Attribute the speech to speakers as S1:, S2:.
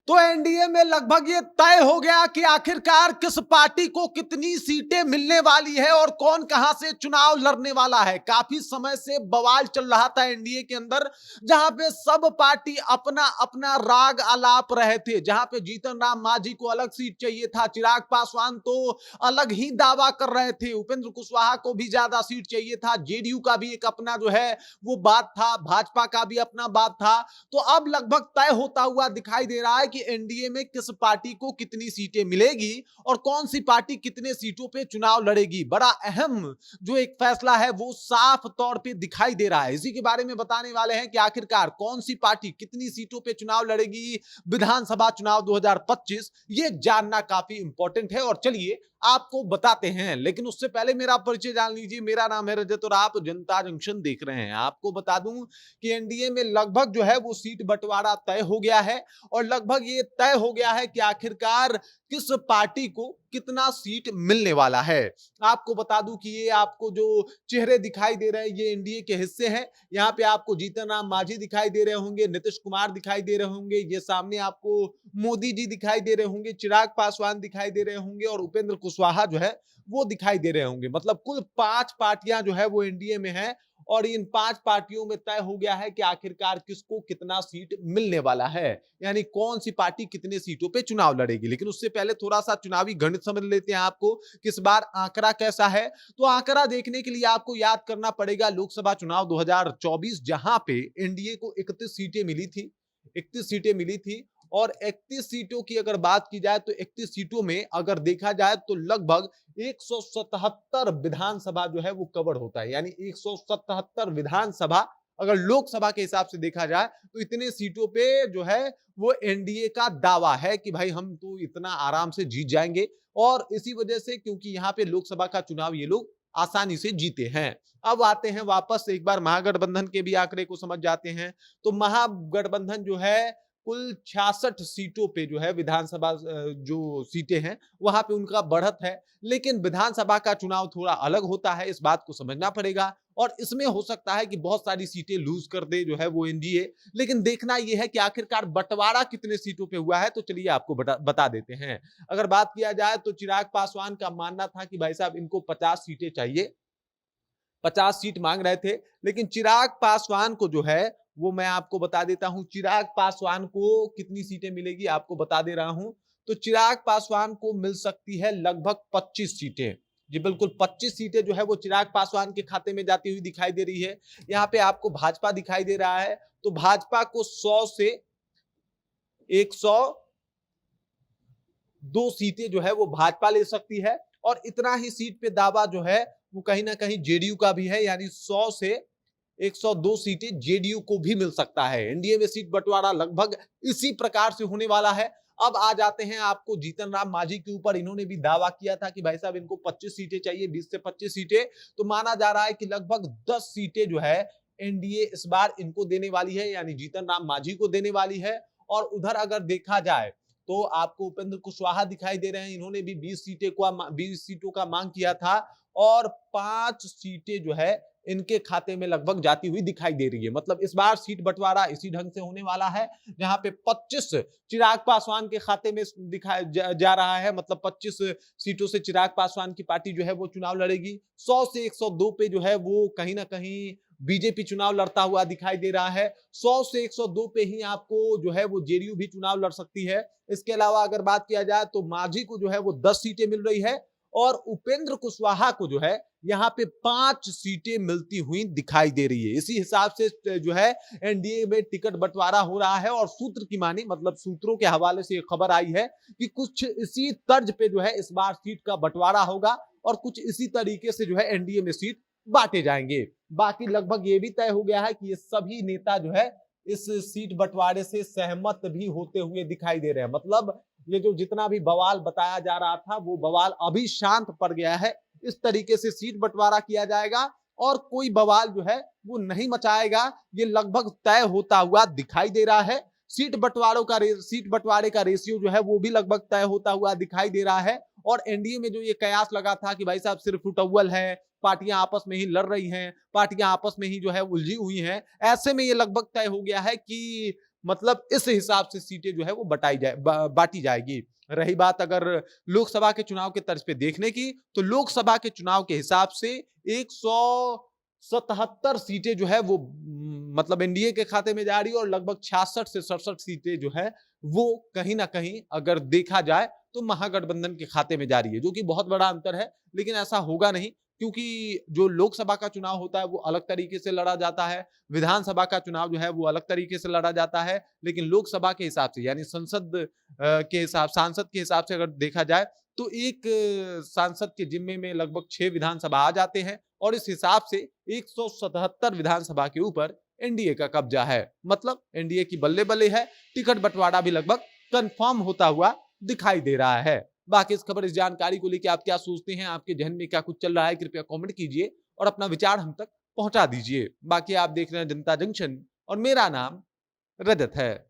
S1: तो एनडीए में लगभग ये तय हो गया कि आखिरकार किस पार्टी को कितनी सीटें मिलने वाली है और कौन कहां से चुनाव लड़ने वाला है। काफी समय से बवाल चल रहा था एनडीए के अंदर, जहां पे सब पार्टी अपना अपना राग आलाप रहे थे। जहां पे जीतन राम मांझी को अलग सीट चाहिए था, चिराग पासवान तो अलग ही दावा कर रहे थे, उपेंद्र कुशवाहा को भी ज्यादा सीट चाहिए था, जेडीयू का भी एक अपना जो है वो बात था, भाजपा का भी अपना बात था। तो अब लगभग तय होता हुआ दिखाई दे रहा है कि एनडीए में किस पार्टी को कितनी सीटें मिलेगी और कौन सी पार्टी कितने सीटों पे चुनाव लड़ेगी। बड़ा अहम जो एक फैसला है वो साफ तौर पे दिखाई दे रहा है। इसी के बारे में बताने वाले हैं कि आखिरकार कौन सी पार्टी कितनी सीटों पे चुनाव लड़ेगी विधानसभा चुनाव 2025, ये जानना काफी इंपॉर्टेंट है और चलिए आपको बताते हैं। लेकिन उससे पहले मेरा परिचय जान लीजिए। मेरा नाम है रजत और आप जनता जंक्शन देख रहे हैं। आपको बता दूं कि एनडीए में लगभग जो है वो सीट बंटवारा तय हो गया है और लगभग ये तय हो गया है कि आखिरकार किस पार्टी को कितना सीट मिलने वाला है। आपको बता दूं कि ये आपको जो चेहरे दिखाई दे रहे हैं ये एनडीए के हिस्से हैं। यहाँ पे आपको जीतन राम मांझी दिखाई दे रहे होंगे, नीतीश कुमार दिखाई दे रहे होंगे, ये सामने आपको मोदी जी दिखाई दे रहे होंगे, चिराग पासवान दिखाई दे रहे होंगे और उपेंद्र कुशवाहा जो है वो दिखाई दे रहे होंगे। मतलब कुल 5 पार्टियां जो है वो एनडीए में है और इन 5 पार्टियों में तय हो गया है कि आखिरकार किसको कितना सीट मिलने वाला है, यानी कौन सी पार्टी कितने सीटों पे चुनाव लड़ेगी। लेकिन उससे पहले थोड़ा सा चुनावी गणित समझ लेते हैं आपको किस बार आंकड़ा कैसा है। तो आंकड़ा देखने के लिए आपको याद करना पड़ेगा लोकसभा चुनाव 2024, जहां पे एनडीए को 31 सीटें मिली थी, 31 सीटें मिली थी और 31 सीटों की अगर बात की जाए तो 31 सीटों में अगर देखा जाए तो लगभग 177 विधानसभा जो है वो कवर होता है, यानी 177 विधानसभा अगर लोकसभा के हिसाब से देखा जाए तो इतने सीटों पे जो है वो एनडीए का दावा है कि भाई हम तो इतना आराम से जीत जाएंगे। और इसी वजह से क्योंकि यहाँ पे लोकसभा का चुनाव ये लोग आसानी से जीते हैं। अब आते हैं वापस एक बार महागठबंधन के भी आंकड़े को समझ जाते हैं। तो महागठबंधन जो है कुल 66 सीटों पे जो है विधानसभा जो सीटें हैं वहां पे उनका बढ़त है। लेकिन विधानसभा का चुनाव थोड़ा अलग होता है, इस बात को समझना पड़ेगा और इसमें हो सकता है कि बहुत सारी सीटें लूज कर दे जो है वो एनडीए। लेकिन देखना यह है कि आखिरकार बंटवारा कितने सीटों पे हुआ है। तो चलिए आपको बता देते हैं। अगर बात किया जाए तो चिराग पासवान का मानना था कि भाई साहब इनको 50 सीटें चाहिए, 50 सीट मांग रहे थे। लेकिन चिराग पासवान को जो है वो मैं आपको बता देता हूं, चिराग पासवान को कितनी सीटें मिलेगी आपको बता दे रहा हूं। तो चिराग पासवान को मिल सकती है लगभग 25 सीटें। जी बिल्कुल 25 सीटें जो है वो चिराग पासवान के खाते में जाती हुई दिखाई दे रही है। यहाँ पे आपको भाजपा दिखाई दे रहा है तो भाजपा को 100 से 102 सीटें जो है वो भाजपा ले सकती है और इतना ही सीट पे दावा जो है वो कहीं ना कहीं जेडीयू का भी है, यानी 100 से 102 सीटें जेडीयू को भी मिल सकता है। एनडीए में सीट बंटवारा लगभग इसी प्रकार से होने वाला है। अब आ जाते हैं आपको जीतन राम मांझी के ऊपर। इन्होंने भी दावा किया था कि भाई साहब इनको 25 सीटें चाहिए, 20 से 25 सीटें। तो माना जा रहा है कि लगभग 10 सीटें जो है एनडीए इस बार इनको देने वाली है, यानी जीतन राम मांझी को देने वाली है। और उधर अगर देखा जाए तो आपको उपेंद्र कुशवाहा दिखाई दे रहे हैं, इन्होंने भी 20 सीटों का मांग किया था और 5 सीटें जो है इनके खाते में लगभग जाती हुई दिखाई दे रही है। मतलब इस बार सीट बंटवारा इसी ढंग से होने वाला है जहां पे 25 चिराग पासवान के खाते में दिखाया जा रहा है। मतलब 25 सीटों से चिराग पासवान की पार्टी जो है वो चुनाव लड़ेगी। 100 से 102 पे जो है वो कहीं ना कहीं बीजेपी चुनाव लड़ता हुआ दिखाई दे रहा है। 100 से 102 पे ही आपको जो है वो जेडीयू भी चुनाव लड़ सकती है। इसके अलावा अगर बात किया जाए तो मांझी को जो है वो 10 सीटें मिल रही है और उपेंद्र कुशवाहा को जो है यहाँ पे 5 सीटें मिलती हुई दिखाई दे रही है। इसी हिसाब से जो है एनडीए में टिकट बंटवारा हो रहा है और सूत्र की मानी, मतलब सूत्रों के हवाले से खबर आई है कि कुछ इसी तर्ज पे जो है इस बार सीट का बंटवारा होगा और कुछ इसी तरीके से जो है एनडीए में सीट बांटे जाएंगे। बाकी लगभग ये भी तय हो गया है कि ये सभी नेता जो है इस सीट बंटवारे से सहमत भी होते हुए दिखाई दे रहे हैं। मतलब ये जो जितना भी बवाल बताया जा रहा था वो बवाल अभी शांत पड़ गया है। इस तरीके से सीट बंटवारा किया जाएगा और कोई बवाल जो है वो नहीं मचाएगा, ये लगभग तय होता हुआ दिखाई दे रहा है। सीट बंटवारे का रेशियो जो है वो भी लगभग तय होता हुआ दिखाई दे रहा है। और एनडीए में जो ये कयास लगा था कि भाई साहब सिर्फ फुटअव्वल है, पार्टियां आपस में ही लड़ रही हैं, पार्टियां आपस में ही जो है उलझी हुई हैं, ऐसे में ये लगभग तय हो गया है कि मतलब इस हिसाब से सीटें जो है वो बांटी जाएगी। रही बात अगर लोकसभा के चुनाव के तर्ज पे देखने की, तो लोकसभा के चुनाव के हिसाब से 177 सीटें जो है वो मतलब एनडीए के खाते में जा रही है और लगभग 66 से 67 सीटें जो है वो कहीं ना कहीं अगर देखा जाए तो महागठबंधन के खाते में जा रही है, जो कि बहुत बड़ा अंतर है। लेकिन ऐसा होगा नहीं, क्योंकि जो लोकसभा का चुनाव होता है वो अलग तरीके से लड़ा जाता है, विधानसभा का चुनाव जो है वो अलग तरीके से लड़ा जाता है। लेकिन लोकसभा के हिसाब से यानी सांसद के हिसाब से अगर देखा जाए तो एक सांसद के जिम्मे में लगभग 6 विधानसभा आ जाते हैं और इस हिसाब से 177 विधानसभा के ऊपर एनडीए का कब्जा है। मतलब एनडीए की बल्ले बल्ले है, टिकट बंटवारा भी लगभग कंफर्म होता हुआ दिखाई दे रहा है। बाकी इस खबर, इस जानकारी को लेकर आप क्या सोचते हैं, आपके जहन में क्या कुछ चल रहा है, कृपया कमेंट कीजिए और अपना विचार हम तक पहुंचा दीजिए। बाकी आप देख रहे हैं जनता जंक्शन और मेरा नाम रजत है।